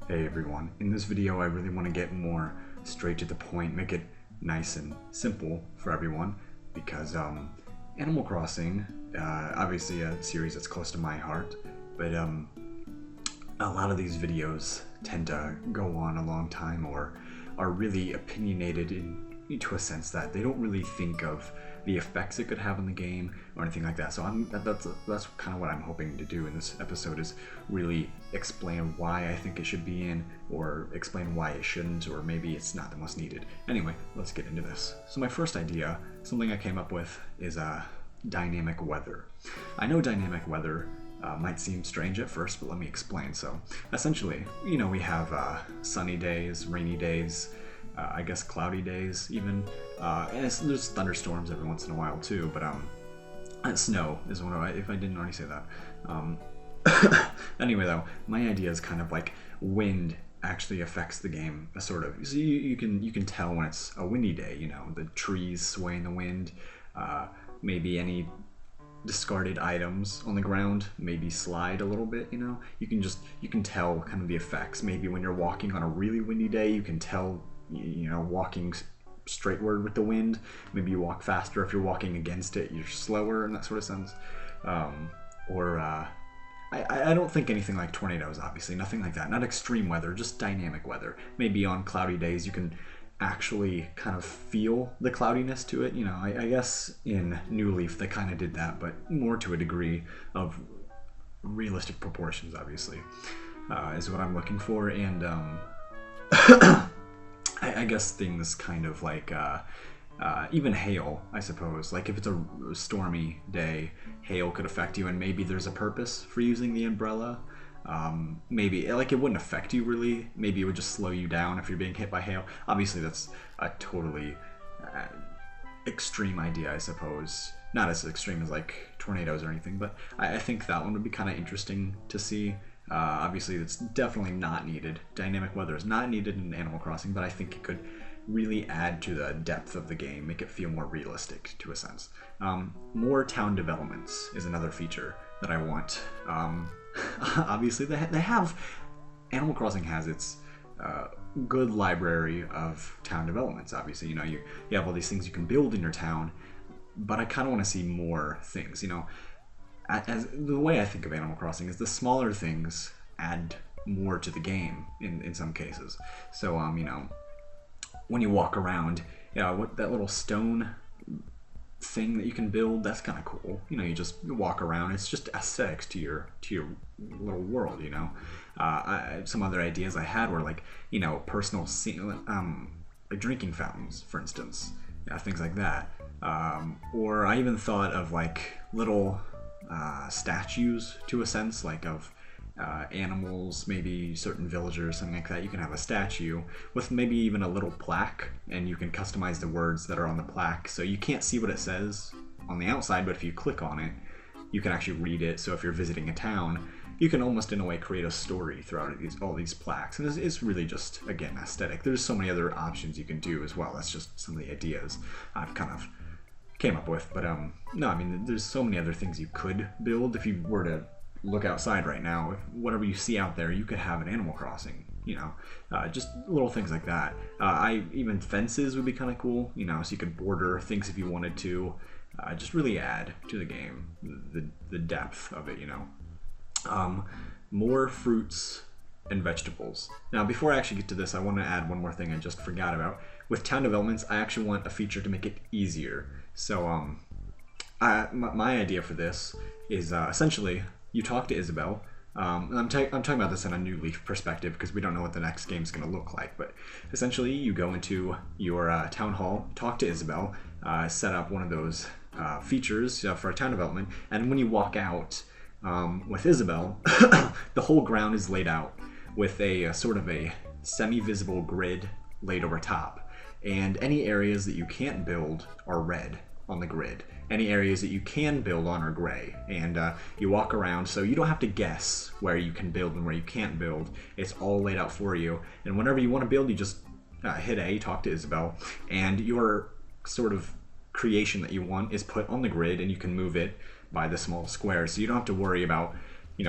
Hey everyone, in this video I really want to get more straight to the point, make it nice and simple for everyone, because Animal Crossing, obviously a series that's close to my heart, but a lot of these videos tend to go on a long time or are really opinionated into a sense that they don't really think of the effects it could have on the game or anything like that. So that's kind of what I'm hoping to do in this episode, is really explain why I think it should be in, or explain why it shouldn't, or maybe it's not the most needed. Anyway, let's get into this. So my first idea, something I came up with, is dynamic weather. I know dynamic weather might seem strange at first, but let me explain. So essentially, we have sunny days, rainy days, I guess cloudy days even, and there's thunderstorms every once in a while too, but snow is one of, if I didn't already say that. Anyway though, my idea is kind of like wind actually affects the game, sort of. So you can tell when it's a windy day, the trees sway in the wind, maybe any discarded items on the ground maybe slide a little bit, you can tell kind of the effects. Maybe when you're walking on a really windy day, you can tell, walking straightward with the wind, maybe you walk faster. If you're walking against it, you're slower in that sort of sense. I don't think anything like tornadoes, obviously, nothing like that, not extreme weather, just dynamic weather. Maybe on cloudy days you can actually kind of feel the cloudiness to it. I guess in New Leaf they kind of did that, but more to a degree of realistic proportions, obviously, is what I'm looking for. And I guess things kind of like even hail, I suppose. Like if it's a stormy day, hail could affect you, and maybe there's a purpose for using the umbrella. Maybe like it wouldn't affect you really. Maybe it would just slow you down if you're being hit by hail. Obviously that's a totally extreme idea, I suppose. Not as extreme as like tornadoes or anything, but I think that one would be kind of interesting to see. Obviously it's definitely not needed. Dynamic weather is not needed in Animal Crossing, but I think it could really add to the depth of the game, make it feel more realistic to a sense. More town developments is another feature that I want. Obviously they have, Animal Crossing has its good library of town developments. Obviously, you have all these things you can build in your town, but I kind of want to see more things. As the way I think of Animal Crossing is the smaller things add more to the game in some cases. So when you walk around, what that little stone thing that you can build, that's kind of cool. You just walk around, it's just aesthetics to your little world. Some other ideas I had were like personal like drinking fountains, for instance, things like that. Or I even thought of like little statues, to a sense, like of animals, maybe certain villagers, something like that. You can have a statue with maybe even a little plaque, and you can customize the words that are on the plaque, so you can't see what it says on the outside, but if you click on it you can actually read it. So if you're visiting a town, you can almost in a way create a story throughout all these plaques, and it's really just, again, aesthetic. There's so many other options you can do as well. That's just some of the ideas I've kind of came up with, but no, I mean, there's so many other things you could build. If you were to look outside right now, whatever you see out there, you could have an Animal Crossing, just little things like that. Even fences would be kind of cool, so you could border things if you wanted to, just really add to the game, the depth of it, more fruits and vegetables. Now, before I actually get to this, I want to add one more thing I just forgot about. With town developments, I actually want a feature to make it easier. So my idea for this is essentially you talk to Isabelle. I'm talking about this in a New Leaf perspective because we don't know what the next game's going to look like, but essentially you go into your town hall, talk to Isabelle, set up one of those features for a town development, and when you walk out with Isabelle, the whole ground is laid out with a sort of a semi-visible grid laid over top. And any areas that you can't build are red on the grid. Any areas that you can build on are gray. And you walk around, so you don't have to guess where you can build and where you can't build. It's all laid out for you. And whenever you want to build, you just hit A, talk to Isabelle, and your sort of creation that you want is put on the grid, and you can move it by the small squares. So you don't have to worry about,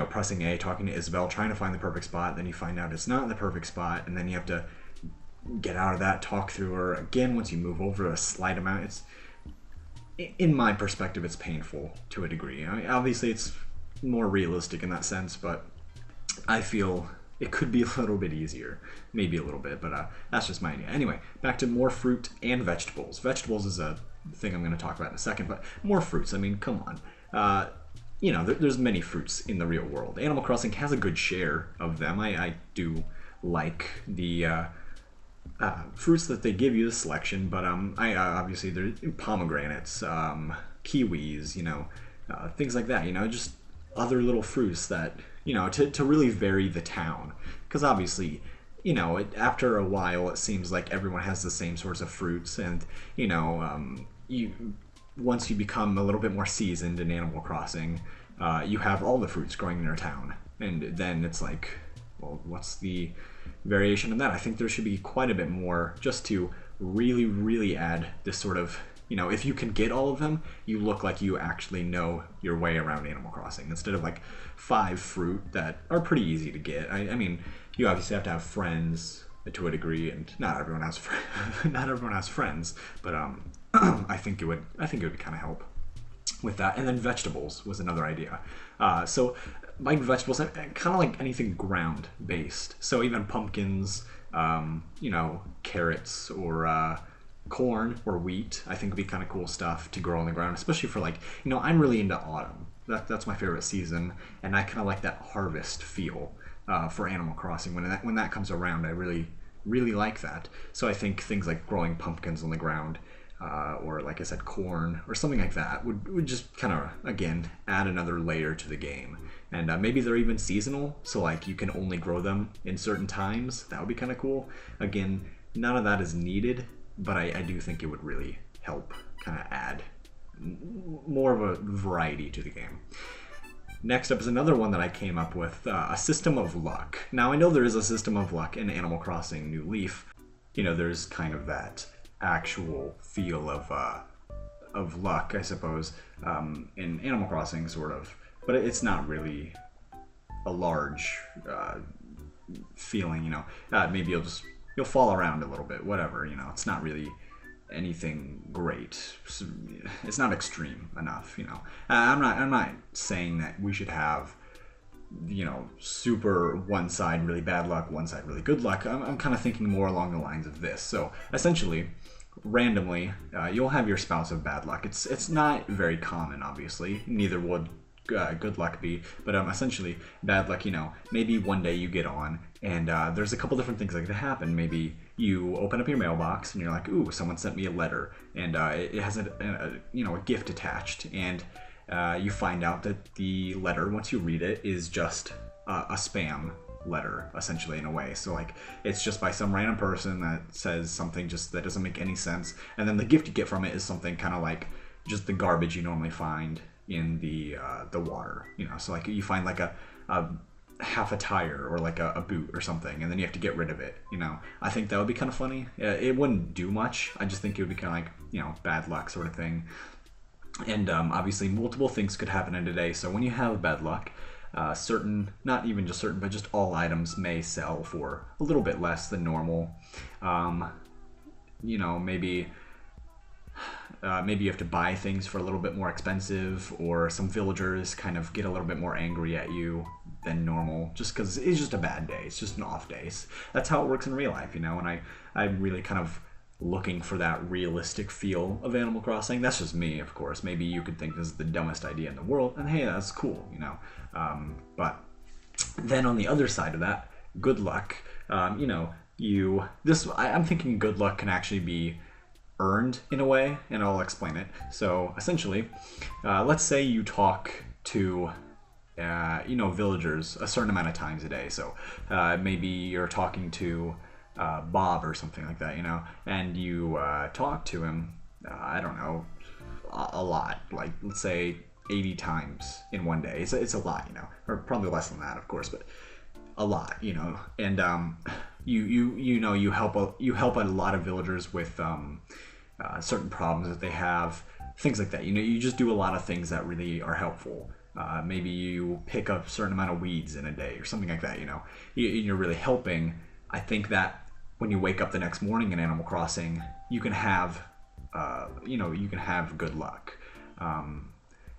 pressing A, talking to Isabel, trying to find the perfect spot. Then you find out it's not the perfect spot, and then you have to get out of that, talk through her again. Once you move over a slight amount, it's, in my perspective, it's painful to a degree. I mean, obviously it's more realistic in that sense, but I feel it could be a little bit easier, maybe a little bit, but that's just my idea. Anyway, back to more fruit and vegetables. Vegetables is a thing I'm going to talk about in a second, but more fruits. I mean, come on. There's many fruits in the real world. Animal Crossing has a good share of them. I do like the fruits that they give you, the selection, but I obviously there's pomegranates, kiwis, things like that. Just other little fruits that to really vary the town, because obviously after a while it seems like everyone has the same sorts of fruits, and once you become a little bit more seasoned in Animal Crossing, you have all the fruits growing in your town, and then it's like, well, what's the variation in that? I think there should be quite a bit more, just to really, really add this sort of, if you can get all of them, you look like you actually know your way around Animal Crossing, instead of like 5 fruit that are pretty easy to get. I mean, you obviously have to have friends to a degree, and not everyone has friends, but I think it would kind of help with that. And then vegetables was another idea. So like vegetables, I kind of like anything ground based. So even pumpkins, carrots, or corn or wheat, I think would be kind of cool stuff to grow on the ground, especially for like, I'm really into autumn. That's my favorite season, and I kind of like that harvest feel for Animal Crossing. When that comes around, I really, really like that. So I think things like growing pumpkins on the ground, or like I said, corn or something like that would just kind of, again, add another layer to the game. And maybe they're even seasonal, so like you can only grow them in certain times. That would be kind of cool. Again, none of that is needed, but I do think it would really help kind of add more of a variety to the game. Next up is another one that I came up with, a system of luck. Now, I know there is a system of luck in Animal Crossing New Leaf. There's kind of that actual feel of luck, I suppose, in Animal Crossing, sort of. But it's not really a large feeling, maybe you'll fall around a little bit, whatever, it's not really anything great. It's not extreme enough, I'm not saying that we should have, super one side really bad luck, one side really good luck. I'm kind of thinking more along the lines of this. So essentially, randomly, you'll have your spouse of bad luck. It's not very common, obviously. Neither would good luck be, but essentially bad luck, maybe one day you get on and there's a couple different things that could happen. Maybe you open up your mailbox and you're like, ooh, someone sent me a letter, and it has a gift attached, and you find out that the letter, once you read it, is just a spam letter, essentially, in a way. So like, it's just by some random person that says something just that doesn't make any sense, and then the gift you get from it is something kind of like just the garbage you normally find in the water, so like you find like a half a tire or like a boot or something, and then you have to get rid of it. I think that would be kind of funny. It wouldn't do much. I just think it would be kind of like bad luck sort of thing. And obviously multiple things could happen in a day, so when you have bad luck, certain, not even just certain, but just all items may sell for a little bit less than normal. Maybe you have to buy things for a little bit more expensive, or some villagers kind of get a little bit more angry at you than normal, just because it's just a bad day. It's just an off day. That's how it works in real life, and I'm really kind of looking for that realistic feel of Animal Crossing. That's just me, of course. Maybe you could think this is the dumbest idea in the world, and hey, that's cool, But then on the other side of that, good luck, I'm thinking good luck can actually be earned in a way, and I'll explain it. So essentially, let's say you talk to villagers a certain amount of times a day. So maybe you're talking to Bob or something like that, and you talk to him, I don't know, a lot, like let's say 80 times in one day. It's a lot, or probably less than that, of course, but a lot, and you help a lot of villagers with certain problems that they have, things like that. You just do a lot of things that really are helpful. Maybe you pick up a certain amount of weeds in a day or something like that. You're really helping. I think that when you wake up the next morning in Animal Crossing, you can have good luck.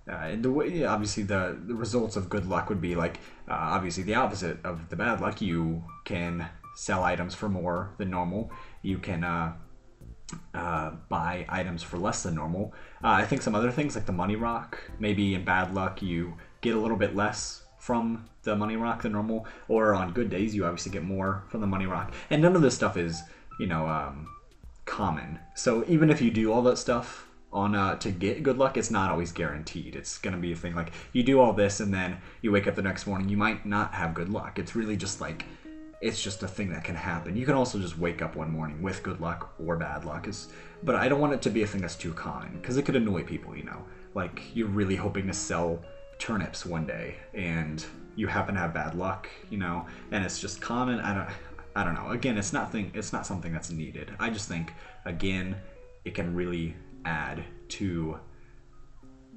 The way, obviously, the results of good luck would be like obviously the opposite of the bad luck. You can sell items for more than normal. You can buy items for less than normal. I think some other things like the money rock, maybe in bad luck you get a little bit less from the money rock than normal, or on good days you obviously get more from the money rock. And none of this stuff is common. So even if you do all that stuff on to get good luck, it's not always guaranteed. It's gonna be a thing like you do all this and then you wake up the next morning, you might not have good luck. It's really just like, it's just a thing that can happen. You can also just wake up one morning with good luck or bad luck. But I don't want it to be a thing that's too common, because it could annoy people. Like you're really hoping to sell turnips one day and you happen to have bad luck, and it's just common. I don't know. Again, it's not something that's needed. I just think, again, it can really add to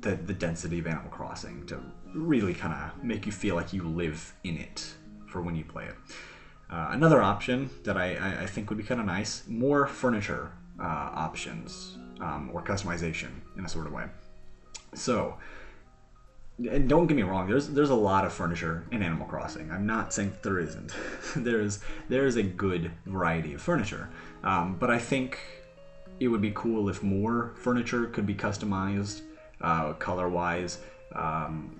the density of Animal Crossing to really kind of make you feel like you live in it for when you play it. Another option that I think would be kind of nice, more furniture options or customization in a sort of way. So, and don't get me wrong, there's a lot of furniture in Animal Crossing. I'm not saying that there isn't. There's a good variety of furniture, but I think it would be cool if more furniture could be customized color-wise,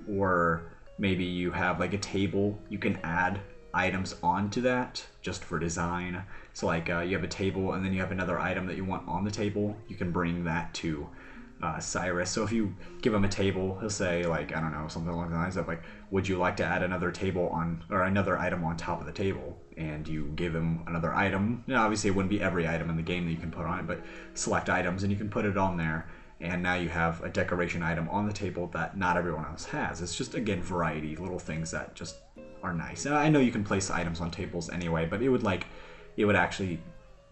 or maybe you have like a table, you can add items onto that just for design. So like you have a table and then you have another item that you want on the table, you can bring that to Cyrus. So if you give him a table, he'll say like, I don't know, something along the lines of like, would you like to add another table on, or another item on top of the table? And you give him another item. Now obviously it wouldn't be every item in the game that you can put on it, but select items and you can put it on there, and now you have a decoration item on the table that not everyone else has. It's just, again, variety, little things that just are nice. And I know you can place items on tables anyway, but it would actually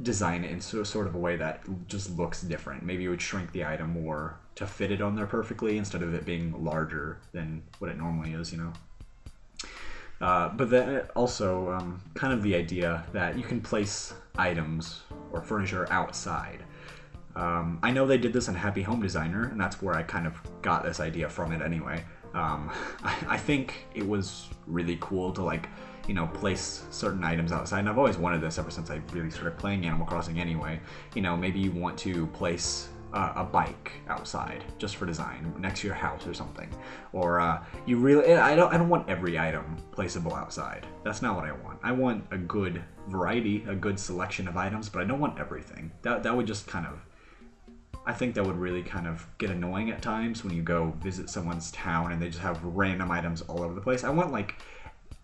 design it in sort of a way that just looks different. Maybe you would shrink the item more to fit it on there perfectly instead of it being larger than what it normally is, But then also kind of the idea that you can place items or furniture outside. I know they did this in Happy Home Designer, and that's where I kind of got this idea from it anyway. I think it was really cool to place certain items outside, and I've always wanted this ever since I really started playing Animal Crossing anyway. Maybe you want to place a bike outside just for design next to your house or something, or I don't want every item placeable outside. That's not what I want. I want a good variety, a good selection of items, but I don't want everything. That would just kind of, I think that would really kind of get annoying at times when you go visit someone's town and they just have random items all over the place. I want like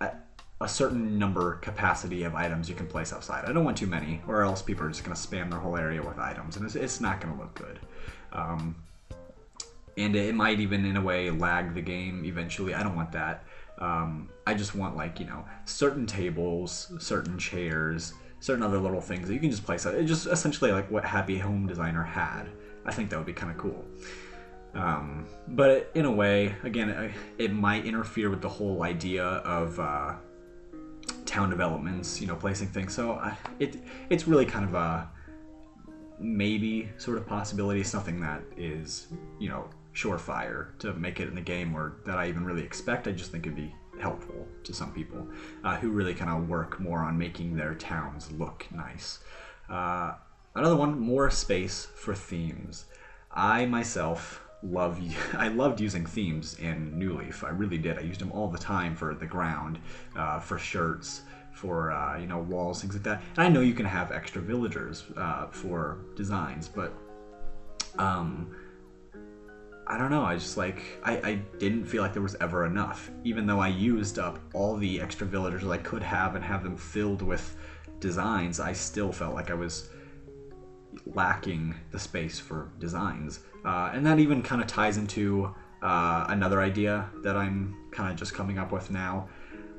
a certain number capacity of items you can place outside. I don't want too many, or else people are just going to spam their whole area with items, and it's not going to look good. And it might even, in a way, lag the game eventually. I don't want that. I just want certain tables, certain chairs, certain other little things that you can just place out. It's just essentially like what Happy Home Designer had. I think that would be kind of cool. But in a way, again, it might interfere with the whole idea of town developments, placing things. So it's really kind of a maybe sort of possibility. It's nothing that is, surefire to make it in the game, or that I even really expect. I just think it'd be helpful to some people who really kind of work more on making their towns look nice. Another one, more space for themes. I myself loved using themes in New Leaf. I really did. I used them all the time for the ground, for shirts, for walls, things like that. And I know you can have extra villagers for designs, but I don't know. I just I didn't feel like there was ever enough. Even though I used up all the extra villagers I could have and have them filled with designs, I still felt like I was lacking the space for designs. And that even kind of ties into another idea that I'm kind of just coming up with now.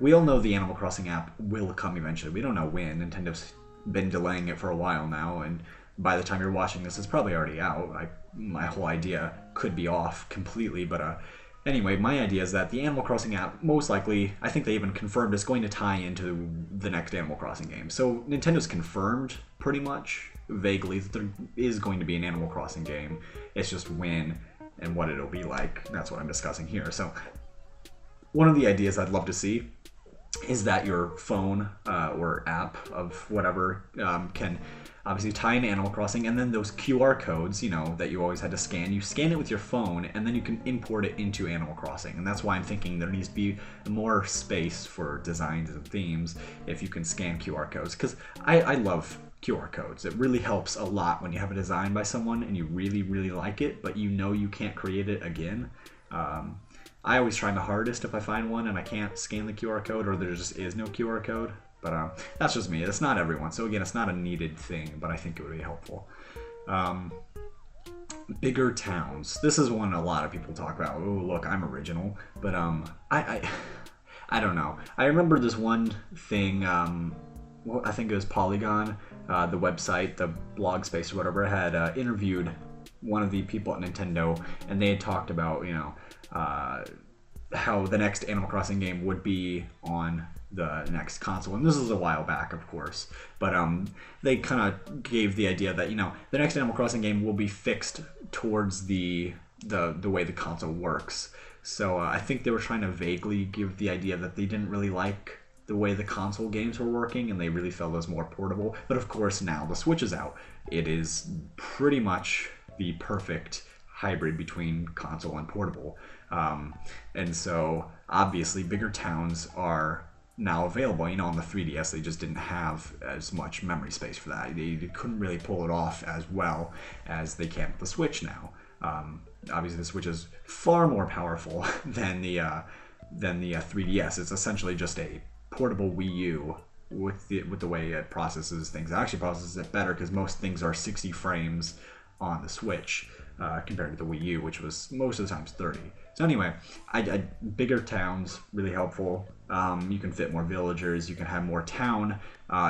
We all know the Animal Crossing app will come eventually. We don't know when. Nintendo's been delaying it for a while now, and by the time you're watching this, it's probably already out. My whole idea could be off completely, but Anyway, my idea is that the Animal Crossing app, most likely, I think they even confirmed, is going to tie into the next Animal Crossing game. So Nintendo's confirmed, pretty much, vaguely, that there is going to be an Animal Crossing game. It's just when and what it'll be like. That's what I'm discussing here. So one of the ideas I'd love to see is that your phone or app of whatever can obviously tie in Animal Crossing, and then those QR codes, that you always had to scan, you scan it with your phone, and then you can import it into Animal Crossing. And that's why I'm thinking there needs to be more space for designs and themes if you can scan QR codes, because I love QR codes. It really helps a lot when you have a design by someone and you really, really like it, but you can't create it again. I always try my hardest if I find one and I can't scan the QR code, or there just is no QR code. But that's just me. It's not everyone. So again, it's not a needed thing, but I think it would be helpful. Bigger towns. This is one a lot of people talk about. Oh, look, I'm original. But I don't know. I remember this one thing. I think it was Polygon, the website, the blog space or whatever, had interviewed one of the people at Nintendo, and they had talked about how the next Animal Crossing game would be on the next console. And this is a while back, of course, but they kind of gave the idea that the next Animal Crossing game will be fixed towards the way the console works. So I think they were trying to vaguely give the idea that they didn't really like the way the console games were working, and they really felt it was more portable. But of course, now the Switch is out. It is pretty much the perfect hybrid between console and portable. And so obviously bigger towns are now available. On the 3DS they just didn't have as much memory space for that. They couldn't really pull it off as well as they can with the Switch now. Obviously the Switch is far more powerful than the 3DS. It's essentially just a portable Wii U with the way it processes things. It actually processes it better because most things are 60 frames on the Switch compared to the Wii U, which was most of the times 30. So anyway, bigger towns, really helpful. You can fit more villagers. You can have more town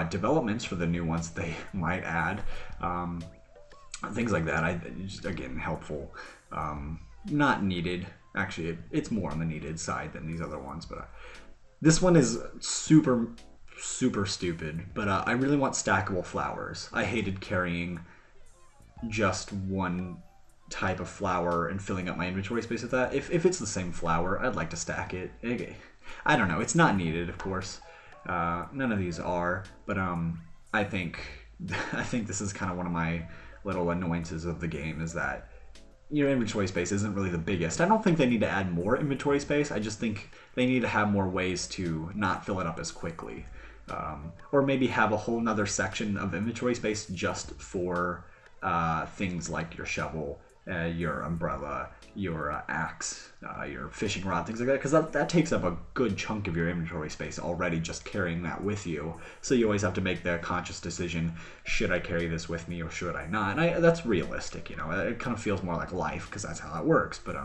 developments for the new ones they might add. Things like that. Just, again, helpful. Not needed. Actually, it's more on the needed side than these other ones. But this one is super, super stupid. But I really want stackable flowers. I hated carrying just one type of flower and filling up my inventory space with that. If it's the same flower, I'd like to stack it. I don't know. It's not needed, of course. None of these are, but I think this is kind of one of my little annoyances of the game, is that your inventory space isn't really the biggest. I don't think they need to add more inventory space. I just think they need to have more ways to not fill it up as quickly, or maybe have a whole nother section of inventory space just for things like your shovel, your umbrella, your axe, your fishing rod, things like that, because that takes up a good chunk of your inventory space already, just carrying that with you. So you always have to make the conscious decision, should I carry this with me or should I not? And that's realistic, it kind of feels more like life because that's how it works. But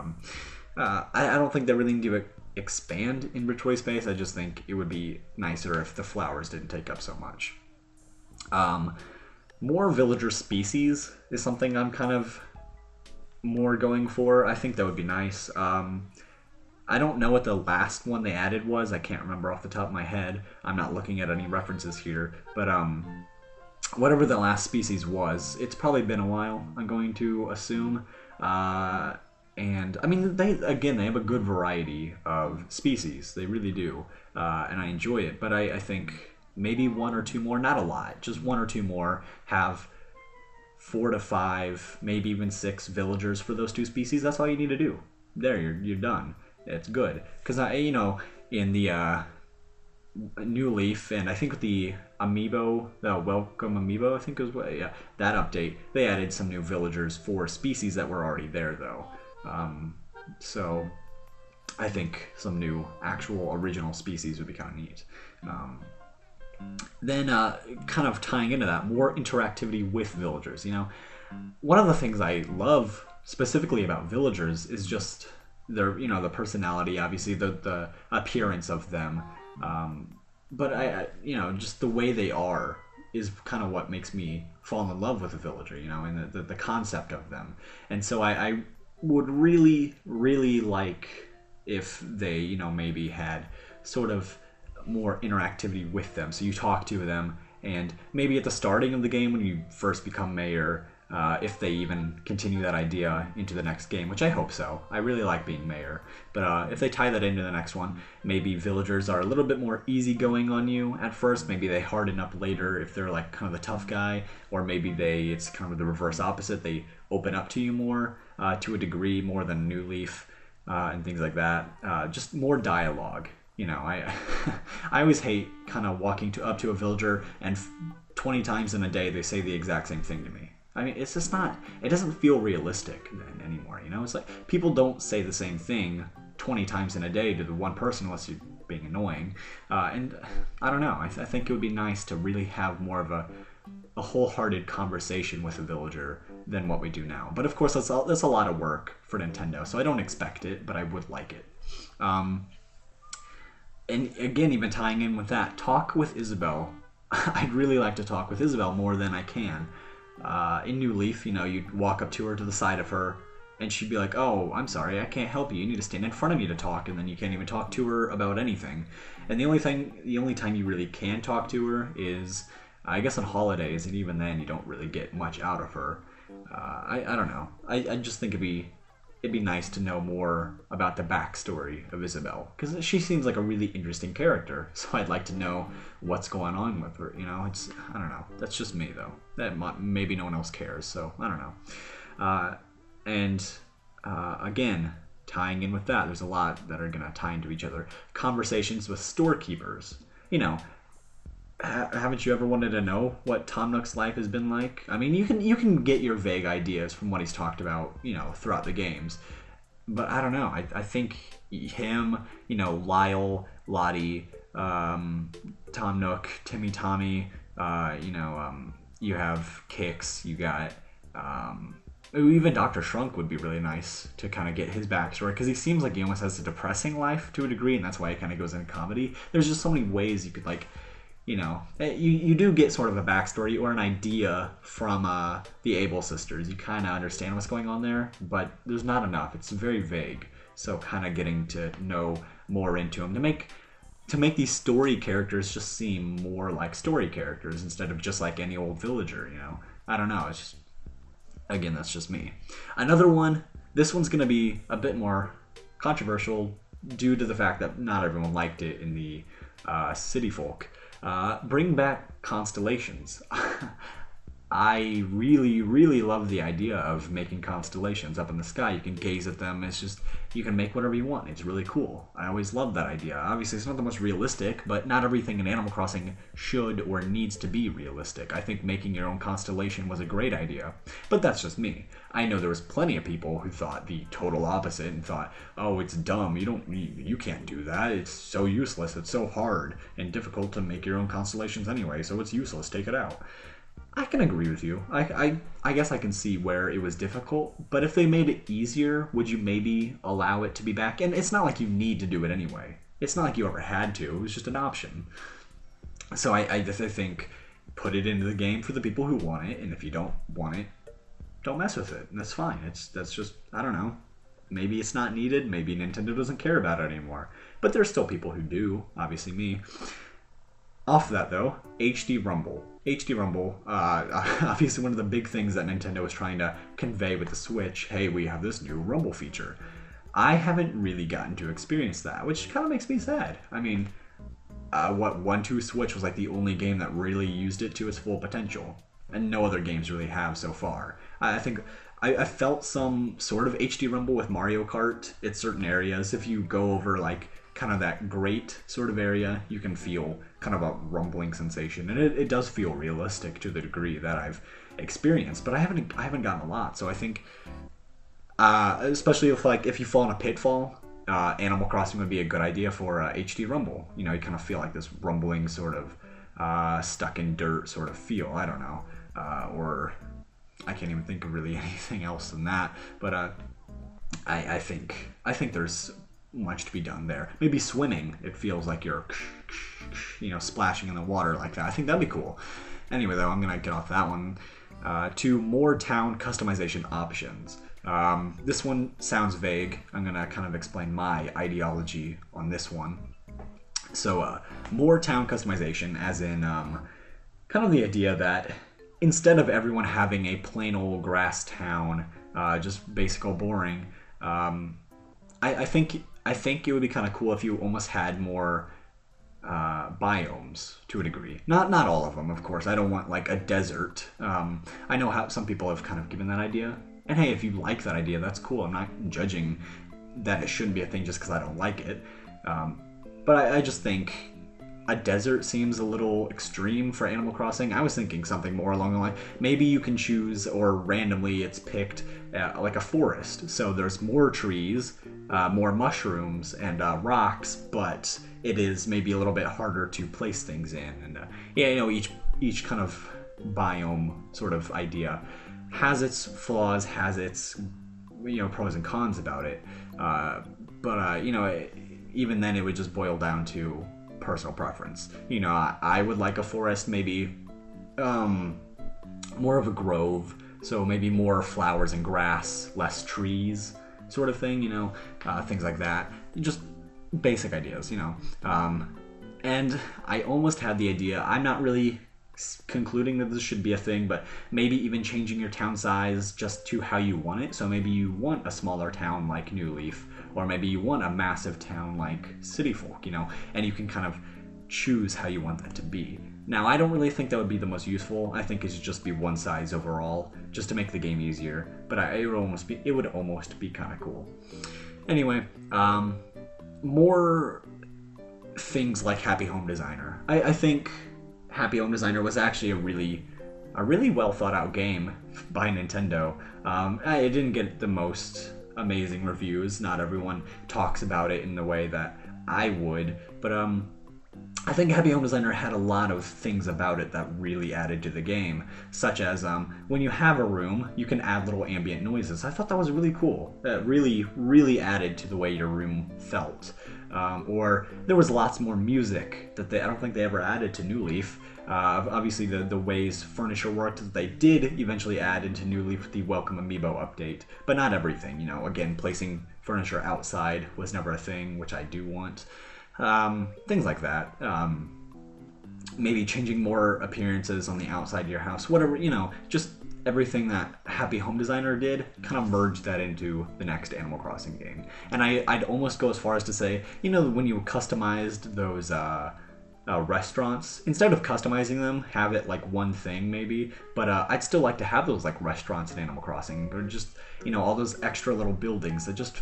I don't think they really need to expand inventory space. I just think it would be nicer if the flowers didn't take up so much. More villager species is something I'm kind of more going for. I think that would be nice. I don't know what the last one they added was. I can't remember off the top of my head. I'm not looking at any references here. But whatever the last species was, it's probably been a while, I'm going to assume. And I mean, they have a good variety of species. They really do. And I enjoy it. But I think maybe one or two more, not a lot, just one or two more, have 4 to 5, maybe even 6 villagers for those two species. That's all you need to do. There, you're done. It's good. Because in the New Leaf, and I think with the Amiibo, the Welcome Amiibo, I think it was, that update, they added some new villagers for species that were already there, though. So I think some new actual original species would be kind of neat. Then kind of tying into that, more interactivity with villagers. One of the things I love specifically about villagers is just their, the personality, obviously the appearance of them, but I just the way they are is kind of what makes me fall in love with a villager, and the concept of them. And so I would really, really like if they, maybe had sort of more interactivity with them. So you talk to them, and maybe at the starting of the game when you first become mayor, if they even continue that idea into the next game, which I hope so. I really like being mayor. But if they tie that into the next one, maybe villagers are a little bit more easygoing on you at first. Maybe they harden up later if they're like kind of the tough guy, or maybe it's kind of the reverse opposite. They open up to you more to a degree, more than New Leaf and things like that. Just more dialogue. I I always hate kind of walking up to a villager and 20 times in a day they say the exact same thing to me. I mean, it's just not, it doesn't feel realistic then anymore, It's like people don't say the same thing 20 times in a day to the one person unless you're being annoying. And I don't know, I think it would be nice to really have more of a wholehearted conversation with a villager than what we do now. But of course, that's a lot of work for Nintendo, so I don't expect it, but I would like it. And again, even tying in with that, talk with Isabelle. I'd really like to talk with Isabelle more than I can. In New Leaf, you'd walk up to her to the side of her, and she'd be like, "Oh, I'm sorry, I can't help you. You need to stand in front of me to talk," and then you can't even talk to her about anything. And the only time you really can talk to her is, I guess, on holidays, and even then, you don't really get much out of her. I don't know. I just think it'd be nice to know more about the backstory of Isabelle, because she seems like a really interesting character. So I'd like to know what's going on with her. I don't know. That's just me though. Maybe no one else cares. So I don't know. Again, tying in with that, there's a lot that are gonna tie into each other. Conversations with storekeepers. Haven't you ever wanted to know what Tom Nook's life has been like? I mean, you can get your vague ideas from what he's talked about, throughout the games. But I don't know. I think him, Lyle, Lottie, Tom Nook, Timmy Tommy, you have Kix, you got, even Dr. Shrunk would be really nice to kind of get his backstory, because he seems like he almost has a depressing life to a degree, and that's why he kind of goes into comedy. There's just so many ways you could, you do get sort of a backstory or an idea from the Able sisters. You kind of understand what's going on there, but there's not enough. It's very vague. So kind of getting to know more into them to make these story characters just seem more like story characters instead of just like any old villager. I don't know. It's just, again, that's just me. Another one. This one's gonna be a bit more controversial due to the fact that not everyone liked it in the city folk. Bring back constellations. I really, really love the idea of making constellations up in the sky. You can gaze at them. It's just, you can make whatever you want. It's really cool. I always loved that idea. Obviously, it's not the most realistic, but not everything in Animal Crossing should or needs to be realistic. I think making your own constellation was a great idea, but that's just me. I know there was plenty of people who thought the total opposite and thought, "Oh, it's dumb. You can't do that. It's so useless. It's so hard and difficult to make your own constellations anyway, so it's useless. Take it out." I can agree with you. I guess I can see where it was difficult, but if they made it easier, would you maybe allow it to be back? And it's not like you need to do it anyway. It's not like you ever had to. It was just an option. So I think put it into the game for the people who want it, and if you don't want it, don't mess with it. And that's fine. That's just, I don't know. Maybe it's not needed. Maybe Nintendo doesn't care about it anymore. But there's still people who do. Obviously me. Off of that though, HD Rumble. HD Rumble, obviously one of the big things that Nintendo was trying to convey with the Switch. Hey, we have this new Rumble feature. I haven't really gotten to experience that, which kind of makes me sad. I mean, 1-2 Switch was like the only game that really used it to its full potential, and no other games really have so far. I think I felt some sort of HD Rumble with Mario Kart at certain areas. If you go over like kind of that great sort of area, you can feel kind of a rumbling sensation, and it does feel realistic to the degree that I've experienced, but I haven't gotten a lot. So I think especially if you fall in a pitfall, Animal Crossing would be a good idea for HD Rumble. You kind of feel like this rumbling sort of stuck in dirt sort of feel. I don't know, or I can't even think of really anything else than that, but I think there's much to be done there. Maybe swimming, it feels like you're splashing in the water like that. I think that'd be cool. Anyway though, I'm gonna get off that one to more town customization options. This one sounds vague. I'm gonna kind of explain my ideology on this one. So, more town customization, as in kind of the idea that instead of everyone having a plain old grass town, just basic old boring, I think it would be kind of cool if you almost had more biomes to a degree. Not all of them, of course. I don't want like a desert. I know how some people have kind of given that idea. And hey, if you like that idea, that's cool. I'm not judging that it shouldn't be a thing just because I don't like it. But I just think a desert seems a little extreme for Animal Crossing. I was thinking something more along the line. Maybe you can choose, or randomly it's picked, like a forest. So there's more trees, more mushrooms, and rocks, but it is maybe a little bit harder to place things in. And each kind of biome sort of idea has its flaws, has its pros and cons about it. But even then, it would just boil down to personal preference. I would like a forest, maybe more of a grove, so maybe more flowers and grass, less trees, sort of thing. Things like that. Just basic ideas. And I almost had the idea. I'm not really concluding that this should be a thing, but maybe even changing your town size just to how you want it. So maybe you want a smaller town like New Leaf, or maybe you want a massive town like City Folk, and you can kind of choose how you want that to be. Now, I don't really think that would be the most useful. I think it should just be one size overall, just to make the game easier. But it would almost be kind of cool. Anyway, more things like Happy Home Designer. I think Happy Home Designer was actually a really well thought out game by Nintendo. It didn't get the most amazing reviews. Not everyone talks about it in the way that I would, but I think Happy Home Designer had a lot of things about it that really added to the game, such as when you have a room, you can add little ambient noises. I thought that was really cool. That really added to the way your room felt. Or there was lots more music that I don't think they ever added to New Leaf. Obviously, the ways furniture worked, they did eventually add into New Leaf with the Welcome Amiibo update, but not everything. Again, placing furniture outside was never a thing, which I do want. Things like that. Maybe changing more appearances on the outside of your house. Whatever, just everything that Happy Home Designer did, kind of merged that into the next Animal Crossing game. And I'd almost go as far as to say, when you customized those restaurants, instead of customizing them, have it like one thing maybe. But I'd still like to have those like restaurants in Animal Crossing, or just all those extra little buildings that just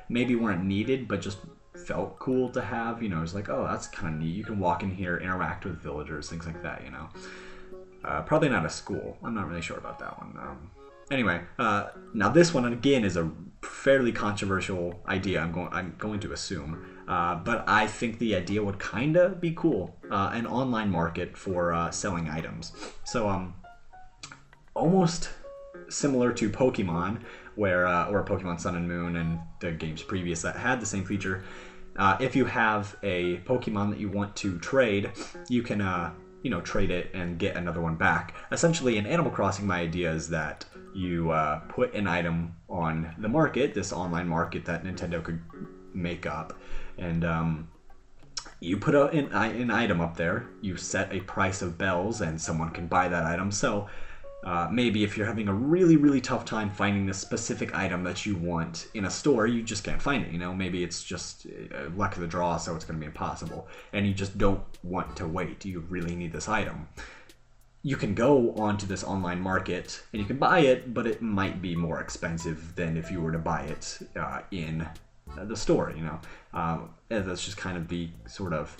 maybe weren't needed, but just felt cool to have. It's like, oh, that's kind of neat. You can walk in here, interact with villagers, things like that. Probably not a school. I'm not really sure about that one. Anyway, now this one again is a fairly controversial idea. I'm going to assume, but I think the idea would kind of be cool. An online market for selling items. So almost similar to Pokemon, where or Pokemon Sun and Moon and the games previous that had the same feature. If you have a Pokemon that you want to trade, you can trade it and get another one back. Essentially, in Animal Crossing, my idea is that you put an item on the market, this online market that Nintendo could make up, and you put an item up there, you set a price of bells, and someone can buy that item. So maybe if you're having a really tough time finding the specific item that you want in a store, you just can't find it. Maybe it's just luck of the draw, so it's going to be impossible, and you just don't want to wait. You really need this item. You can go onto this online market and you can buy it, but it might be more expensive than if you were to buy it in the store. That's just kind of the sort of,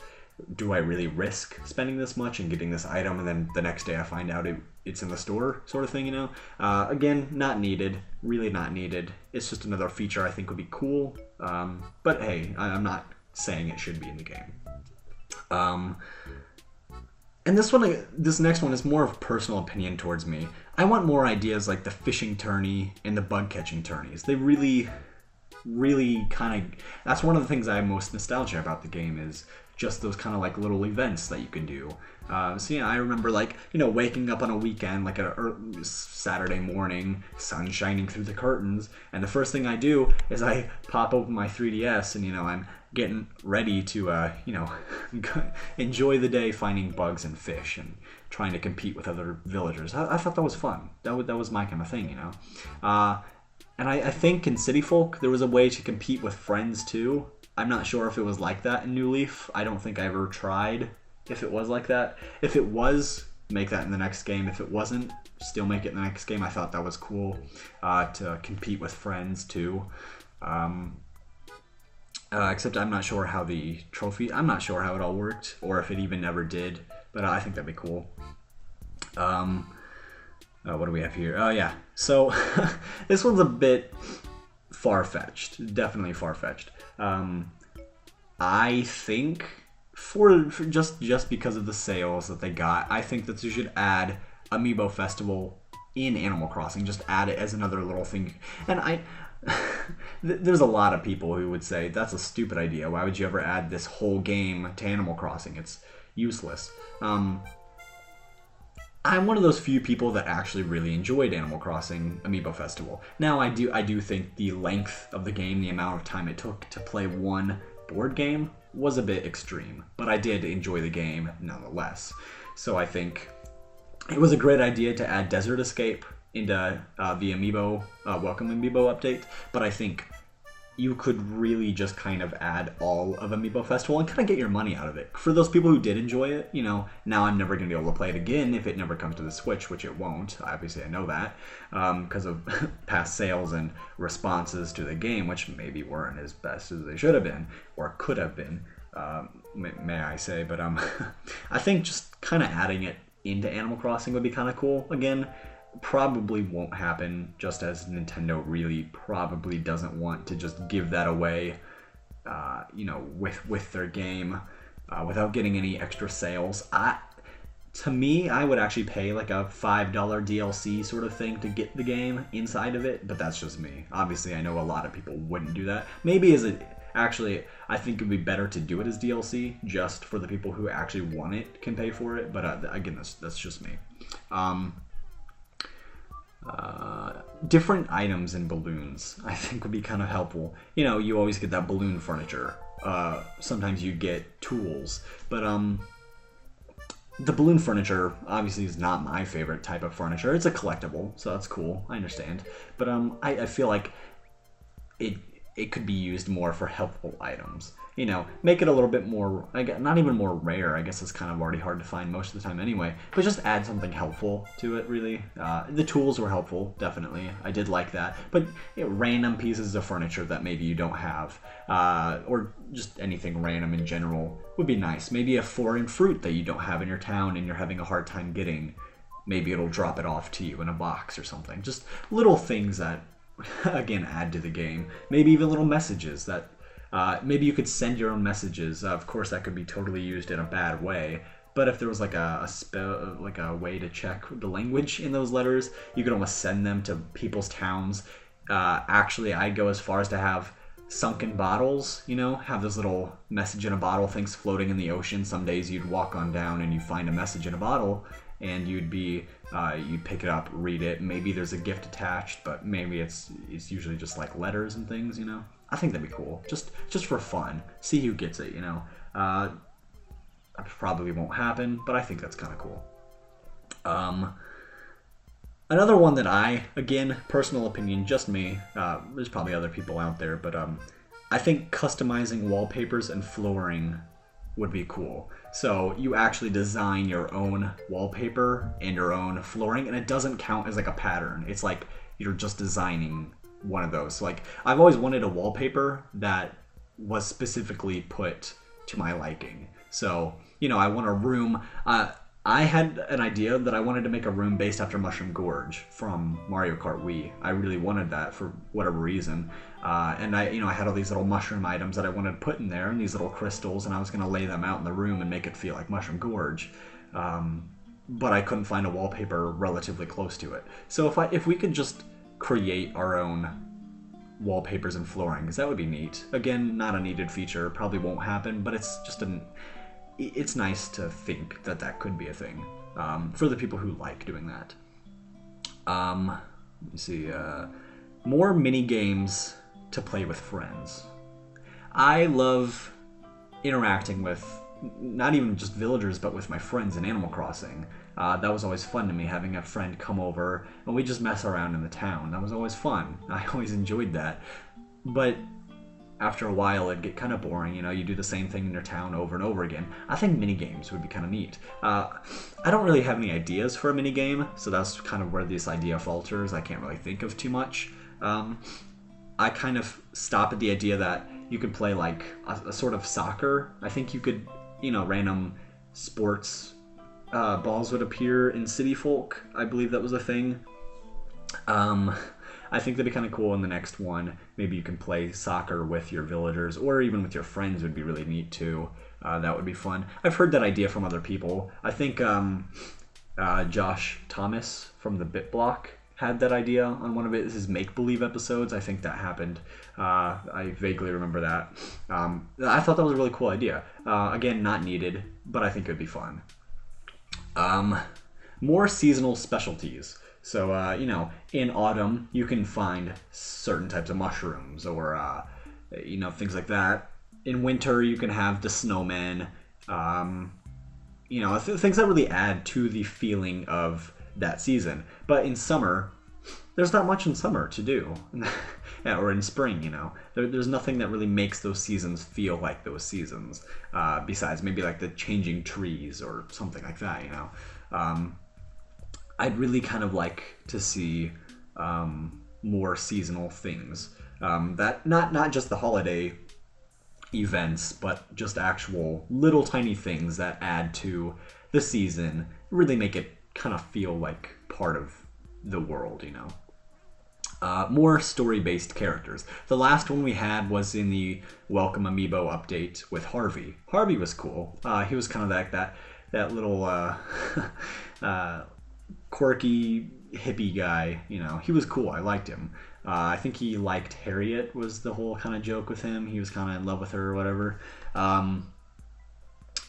do I really risk spending this much and getting this item, and then the next day I find out it's in the store sort of thing, Again, not needed, really not needed. It's just another feature I think would be cool. But hey, I'm not saying it should be in the game. And this next one is more of personal opinion towards me. I want more ideas like the fishing tourney and the bug catching tourneys. They really kind of, that's one of the things I'm most nostalgic about the game, is just those kind of like little events that you can do. So yeah, I remember like, you know, waking up on a weekend, like a Saturday morning, sun shining through the curtains, and the first thing I do is I pop open my 3DS, and you know, I'm getting ready to you know, enjoy the day finding bugs and fish and trying to compete with other villagers. I thought that was fun. That was my kind of thing, you know. And I think in City Folk there was a way to compete with friends too. I'm not sure if it was like that in New Leaf. I don't think I ever tried if it was like that. If it was, make that in the next game. If it wasn't, still make it in the next game. I thought that was cool to compete with friends too. Except I'm not sure how the trophy, I'm not sure how it all worked, or if it even ever did, but I think that'd be cool. What do we have here? Oh yeah, so this one's a bit far-fetched, definitely far-fetched. I think for just because of the sales that they got, I think that you should add Amiibo Festival in Animal Crossing. Just add it as another little thing. And there's a lot of people who would say that's a stupid idea. Why would you ever add this whole game to Animal Crossing? It's useless. I'm one of those few people that actually really enjoyed Animal Crossing Amiibo Festival. Now, I do think the length of the game, the amount of time it took to play one board game, was a bit extreme. But I did enjoy the game nonetheless. So I think it was a great idea to add Desert Escape into the Amiibo, Welcome Amiibo update. But I think you could really just kind of add all of Amiibo Festival and kind of get your money out of it. For those people who did enjoy it, you know, now I'm never going to be able to play it again if it never comes to the Switch, which it won't. Obviously, I know that because of past sales and responses to the game, which maybe weren't as best as they should have been or could have been, may I say. But I think just kind of adding it into Animal Crossing would be kind of cool. Again, probably won't happen, just as Nintendo really probably doesn't want to just give that away, you know, with their game without getting any extra sales. To me, I would actually pay like a $5 DLC sort of thing to get the game inside of it, but that's just me. Obviously, I know a lot of people wouldn't do that. Maybe actually, I think it would be better to do it as DLC, just for the people who actually want it can pay for it, but again, that's just me. Different items and balloons I think would be kind of helpful. You know, you always get that balloon furniture. Sometimes you get tools, but the balloon furniture obviously is not my favorite type of furniture. It's a collectible, so that's cool. I understand, but I feel like it could be used more for helpful items. You know, make it a little bit more, not even more rare, I guess it's kind of already hard to find most of the time anyway, but just add something helpful to it, really. The tools were helpful, definitely. I did like that. But you know, random pieces of furniture that maybe you don't have, or just anything random in general would be nice. Maybe a foreign fruit that you don't have in your town and you're having a hard time getting. Maybe it'll drop it off to you in a box or something. Just little things that, again, add to the game. Maybe even little messages that maybe you could send your own messages. Of course, that could be totally used in a bad way. But if there was like a spell, like a way to check the language in those letters, you could almost send them to people's towns. Actually, I'd go as far as to have Sunken Bottles. You know, have those little message in a bottle things floating in the ocean. Some days you'd walk on down and you find a message in a bottle, and you'd pick it up, read it. Maybe there's a gift attached, but maybe it's usually just like letters and things. You know. I think that'd be cool, just for fun. See who gets it, you know. That probably won't happen, but I think that's kind of cool. Another one that again, personal opinion, just me. There's probably other people out there, but I think customizing wallpapers and flooring would be cool. So you actually design your own wallpaper and your own flooring, and it doesn't count as like a pattern. It's like you're just designing one of those. So like I've always wanted a wallpaper that was specifically put to my liking. So, you know, I want a room. I had an idea that I wanted to make a room based after Mushroom Gorge from Mario Kart Wii. I really wanted that for whatever reason. And I had all these little mushroom items that I wanted to put in there and these little crystals, and I was going to lay them out in the room and make it feel like Mushroom Gorge. But I couldn't find a wallpaper relatively close to it. So if we could just create our own wallpapers and flooring, because that would be neat. Again, not a needed feature, probably won't happen, but it's just it's nice to think that that could be a thing for the people who like doing that. Let me see. More mini games to play with friends. I love interacting with not even just villagers, but with my friends in Animal Crossing. That was always fun to me, having a friend come over and we just mess around in the town. That was always fun. I always enjoyed that. But after a while, it'd get kind of boring. You do the same thing in your town over and over again. I think mini games would be kind of neat. I don't really have any ideas for a mini game, so that's kind of where this idea falters. I can't really think of too much. I kind of stop at the idea that you could play like a sort of soccer. I think you could, random sports balls would appear in City Folk. I believe that was a thing. I think that'd be kind of cool in the next one. Maybe you can play soccer with your villagers or even with your friends would be really neat too. That would be fun. I've heard that idea from other people. I think Josh Thomas from the BitBlock had that idea on one of his make-believe episodes. I think that happened. I vaguely remember that. I thought that was a really cool idea. Again, not needed, but I think it would be fun. More seasonal specialties. So, in autumn, you can find certain types of mushrooms or, things like that. In winter, you can have the snowmen, things that really add to the feeling of that season. But in summer, there's not much in summer to do. Or in spring, there's nothing that really makes those seasons feel like those seasons, besides maybe like the changing trees or something like that, I'd really kind of like to see more seasonal things. That not just the holiday events, but just actual little tiny things that add to the season, really make it kind of feel like part of the world, More story-based characters. The last one we had was in the Welcome Amiibo update with Harvey. Harvey was cool. He was kind of like that little quirky hippie guy. He was cool. I liked him. I think he liked Harriet was the whole kind of joke with him. He was kind of in love with her or whatever.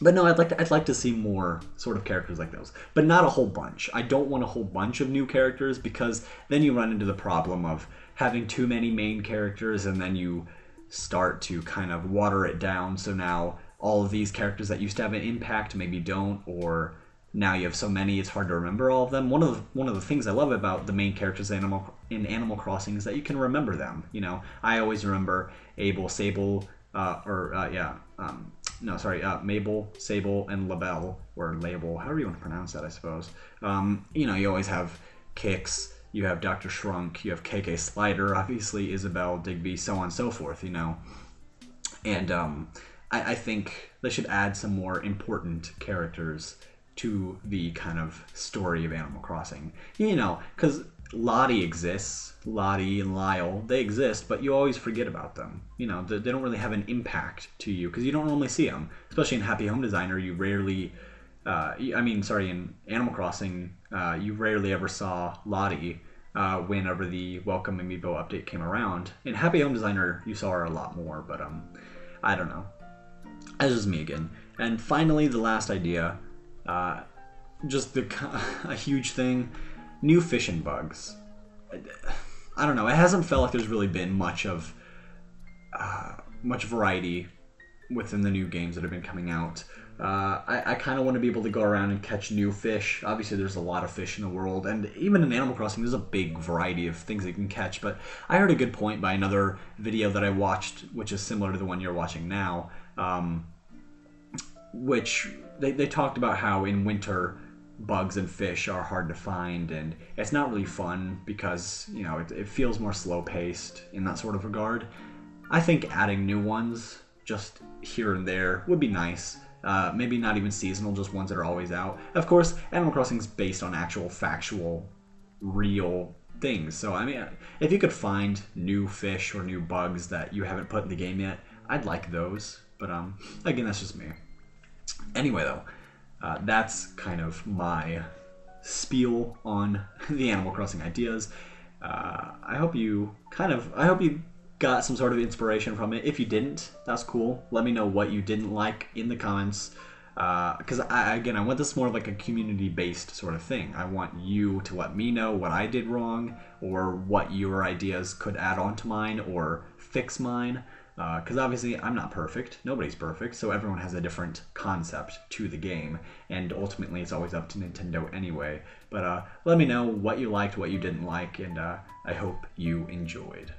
But no, I'd like to see more sort of characters like those, but not a whole bunch. I don't want a whole bunch of new characters because then you run into the problem of having too many main characters and then you start to kind of water it down. So now all of these characters that used to have an impact maybe don't, or now you have so many it's hard to remember all of them. One of the things I love about the main characters in Animal Crossing is that you can remember them. I always remember Abel, Sable, Mabel, Sable, and Labelle, or Label, however you want to pronounce that, I suppose. You always have Kix, you have Dr. Shrunk, you have KK Slider, obviously Isabel, Digby, so on and so forth, And I think they should add some more important characters to the kind of story of Animal Crossing. Because Lottie exists, Lottie and Lyle, they exist, but you always forget about them. They don't really have an impact to you because you don't normally see them. Especially in Happy Home Designer, you rarely, in Animal Crossing, you rarely ever saw Lottie whenever the Welcome Amiibo update came around. In Happy Home Designer, you saw her a lot more, but I don't know. That's just me again. And finally, the last idea, just a huge thing. New fishing bugs. I don't know. It hasn't felt like there's really been much variety within the new games that have been coming out. I kind of want to be able to go around and catch new fish. Obviously, there's a lot of fish in the world, and even in Animal Crossing, there's a big variety of things that you can catch. But I heard a good point by another video that I watched, which is similar to the one you're watching now, which they talked about how in winter bugs and fish are hard to find, and it's not really fun because it feels more slow-paced in that sort of regard. I think adding new ones just here and there would be nice. Maybe not even seasonal, just ones that are always out. Of course, Animal Crossing is based on actual factual real things, so if you could find new fish or new bugs that you haven't put in the game yet, I'd like those. But again, that's just me. Anyway, though, that's kind of my spiel on the Animal Crossing ideas. I hope you got some sort of inspiration from it. If you didn't, that's cool. Let me know what you didn't like in the comments. Because I want this more like a community-based sort of thing. I want you to let me know what I did wrong, or what your ideas could add on to mine or fix mine. Because obviously I'm not perfect. Nobody's perfect, so everyone has a different concept to the game, and ultimately it's always up to Nintendo anyway. But let me know what you liked, what you didn't like, and I hope you enjoyed.